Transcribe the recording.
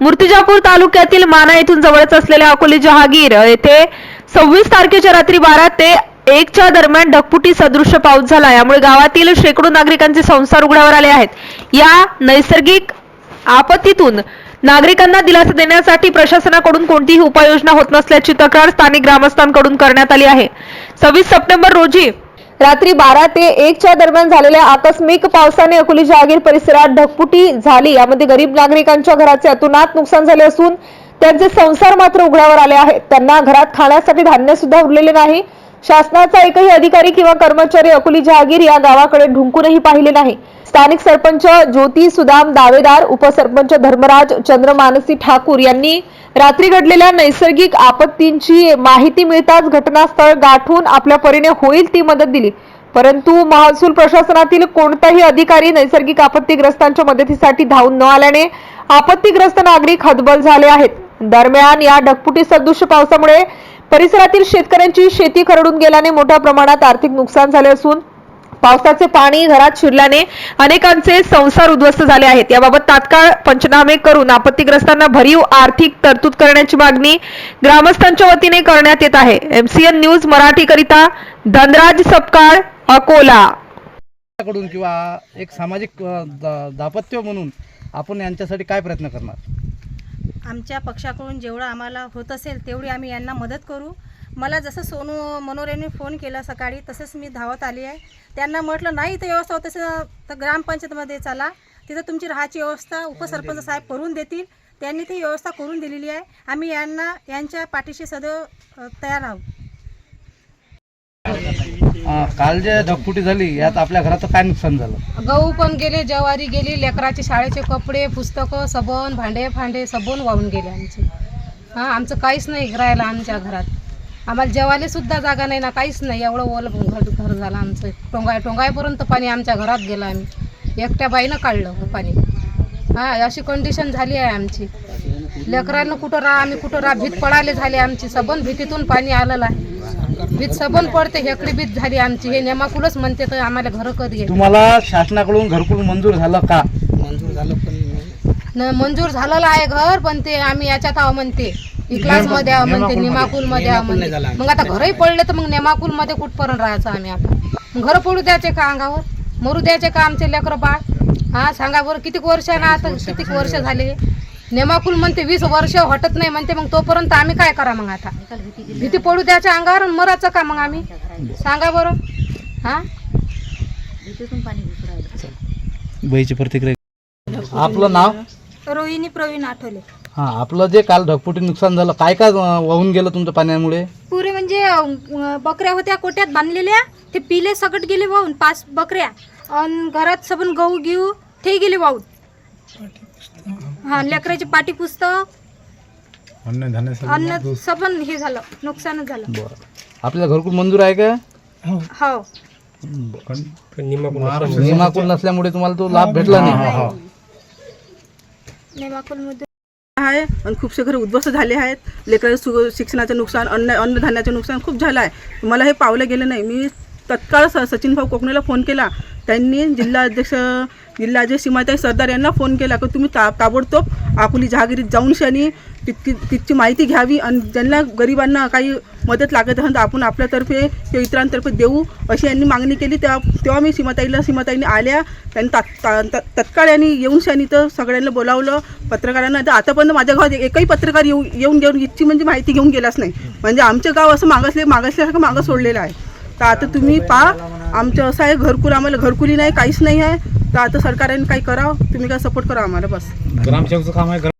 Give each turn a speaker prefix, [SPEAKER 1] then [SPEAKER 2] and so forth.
[SPEAKER 1] मूर्तिजापूर तालुक्यातील माना येथून जवळच असलेल्या अकोले जहागीर येथे 26 तारखेच्या रात्री 12 ते 1 च्या दरम्यान ढगफुटी सदृश्य पाऊस झाला। यामुळे गावातील शेकडो नागरिकांचे संसार उघड्यावर आले आहेत। या नैसर्गिक आपत्तीतून नागरिकांना दिलासा देण्यासाठी प्रशासनाकडून कोणतीही उपाययोजना होत नसल्याची तक्रार स्थानिक ग्रामस्थांकडून करण्यात आली आहे। 26 सप्टेंबर रोजी रात्री 12 ते 1 च्या दरम्यान झालेल्या आकस्मिक पावसाने अकोले जहागीर परिसरात ढगफुटी झाली। यामध्ये गरीब नागरिकांच्या घराचे अतोनात नुकसान झाले असून त्यांचे संसार मात्र उघड्यावर आले आहेत। त्यांना घरात खाण्यासाठी धान्य सुद्धा उरलेले नाही। शासनाचा एकही अधिकारी किंवा कर्मचारी अकोले जहागीर या गावाकडे ढुंकूनही पाहिले नाही। स्थानिक सरपंच ज्योती सुदाम दावेदार, उपसरपंच धर्मराज चंद्रमानसी ठाकूर यांनी रात्री घडलेल्या नैसर्गिक आपत्तींची माहिती मिळताच घटनास्थळ गाठून आपल्या परीने होईल ती मदत दिली, परंतु महसूल प्रशासनातील कोणताही अधिकारी नैसर्गिक आपत्तीग्रस्तांच्या मदतीसाठी धावून न आल्याने आपत्तीग्रस्त नागरिक हतबल झाले आहेत। दरम्यान या ढगफुटी सदृश्य पावसामुळे परिसरातील शेतकऱ्यांची शेती खरडून गेल्याने मोठ्या प्रमाणात आर्थिक नुकसान झाले असून पावसाचे पाणी घरात शिरल्याने अनेकांचे संसार उद्ध्वस्त झाले आहेत। याबाबत तात्काळ पंचनामे करून आपत्तीग्रस्तांना भरीव आर्थिक तरतूद करण्याची मागणी ग्रामस्थांच्या वतीने करण्यात येत आहे। MCN न्यूज मराठी करिता धनराज सपकाळ, अकोला।
[SPEAKER 2] किंवा एक सामाजिक दापत्य म्हणून आपण यांच्यासाठी काय प्रयत्न करणार?
[SPEAKER 3] आमच्या पक्षाकडून जेवढं आम्हाला होत असेल तेवढी आम्ही यांना मदत करू। मला जसं सोनू मनोरेने फोन केला सकाळी तसंच मी धावत आली आहे। त्यांना म्हटलं नाही तर व्यवस्था होत असेल तर ग्रामपंचायतमध्ये चला, तिथं तुमची राहायची व्यवस्था उपसरपंच साहेब करून देतील। त्यांनी ती व्यवस्था करून दिलेली आहे। आम्ही यांच्या पाठीशी सदैव तयार आहोत।
[SPEAKER 2] काल जे ढगफुटी झाली यात आपल्या घराचं काय नुकसान झालं?
[SPEAKER 4] गहू पण गेले, ज्वारी गेली, लेकराचे शाळेचे कपडे, पुस्तकं, सबन, भांडे फांडे सबन वाहून गेले आमचे। आमचं काहीच नाही राहिलं आमच्या घरात। आम्हाला जेवायला सुद्धा जागा नाही ना, काहीच नाही। एवढं ओलं घर झालं आमचं। टोंगायपर्यंत पाणी आमच्या घरात गेलं। आम्ही एकट्या बाईनं काढलं पाणी। अशी कंडिशन झाली आहे आमची। लेकरांना कुठं राहा, आम्ही कुठं राहा, भीत पडायला झाली आमची। सबन भीतीतून पाणी आलेलं आहे। भीत सबन पडते, हेकडी भीत झाली आमची। हे नेमाकुलच म्हणते तर आम्हाला घर कधी आहे।
[SPEAKER 2] तुम्हाला शासनाकडून घरकुल मंजूर झालं का?
[SPEAKER 4] मंजूर झालेलं आहे घर, पण ते आम्ही याच्यात आहो म्हणते, क्लास मध्ये आहो म्हणते, निमाकुल मध्ये आहो म्हणते। मग आता घरही पडले तर मग नेमाकुल मध्ये कुठपर्यंत राहायचं आम्ही? आता मग घर पडू द्यायचे का अंगावर? मरू द्यायचे का आमचे लेकर बाळ? सांगा बरं, किती वर्ष ना, आता किती वर्ष झाले? नेमाकुल म्हणते 20 वर्ष हटत नाही म्हणते। मग तोपर्यंत आम्ही काय करा? मग आता भीती पडू द्यायच्या अंगावर मरायचं का मग आम्ही? सांगा बरं।
[SPEAKER 2] बाईची प्रतिक्रिया। आपलं नाव?
[SPEAKER 3] रोहिणी प्रवीण आठवले।
[SPEAKER 2] आपलं जे काल ढगफुटी नुकसान झालं, काय काय वाहून गेलं तुमच्या पाण्यामुळे?
[SPEAKER 3] पुरे म्हणजे बकऱ्या होत्या कोट्यात बांधलेल्या, ते पिले सगट गेले वाहून। 5 बकऱ्या आणि घरात सबन गहू घेऊ ते गेले वाहून। लेकराची पाटी पुस्तक अन्न सबन हे झालं, नुकसान झालं।
[SPEAKER 2] आपल्याला घरकुल मंजूर आहे का?
[SPEAKER 3] हो।
[SPEAKER 2] निमाकुल नसल्यामुळे तुम्हाला तो लाभ भेटला नाही।
[SPEAKER 3] नेमाकुलमध्ये
[SPEAKER 5] आहे आणि खूपसे घर उद्ध्वस्त झाले आहेत। लेकरांचं शिक्षणाचं नुकसान, अन्नधान्याचं नुकसान खूप झालं आहे। मला हे पावलं गेलं नाही। मी तत्काळ सचिन भाऊ कोकणेला फोन केला। त्यांनी जिल्हाध्यक्ष सीमाताई सरदार यांना फोन केला की तुम्ही ताबडतोब अकोले जहागिरीत जाऊन शनी तिथची माहिती घ्यावी आणि ज्यांना गरिबांना काही मदत लागत असेल तर आपण आपल्यातर्फे किंवा इतरांतर्फे देऊ अशी यांनी मागणी केली। तेव्हा मी सीमाताईने आल्या, त्यांनी तत्काळ यांनी येऊन शनी तर सगळ्यांना बोलावलं, पत्रकारांना। तर आतापर्यंत माझ्या गावात एकही पत्रकार येऊन इथची म्हणजे माहिती घेऊन गेलाच नाही। म्हणजे आमचं गाव असं मागासल्यासारखं मागं सोडलेलं आहे। तर आता तुम्ही पहा, आमचं असं आहे घरकुल, आम्हाला घरकुली नाही, काहीच नाही आहे। तर आता सरकारने काही करावं, तुम्ही काय सपोर्ट करा आम्हाला बस।
[SPEAKER 2] ग्रामसेवकचं काम आहे।